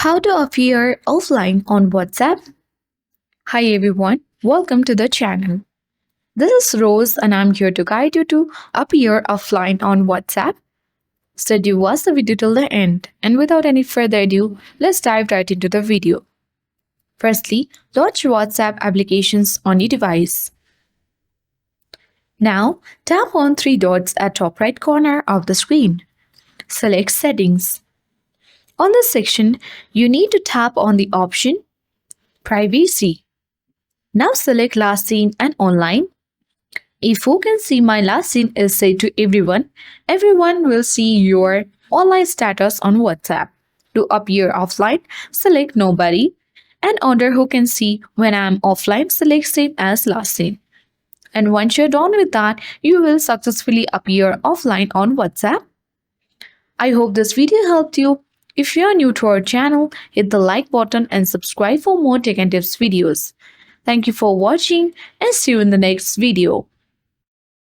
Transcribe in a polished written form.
How to appear offline on WhatsApp? Hi everyone, welcome to the channel. This is Rose and I'm here to guide you to appear offline on WhatsApp. So do watch the video till the end, and without any further ado, let's dive right into the video. Firstly, launch WhatsApp applications on your device. Now, tap on three dots at top right corner of the screen. Select Settings. On this section, you need to tap on the option Privacy. Now select last seen and online. If who can see my last seen is set to everyone, everyone will see your online status on WhatsApp. To appear offline, select nobody. And under who can see when I am offline, select same as last seen. And once you're done with that, you will successfully appear offline on WhatsApp. I hope this video helped you. If you are new to our channel, hit the like button and subscribe for more tech and tips videos. Thank you for watching and see you in the next video.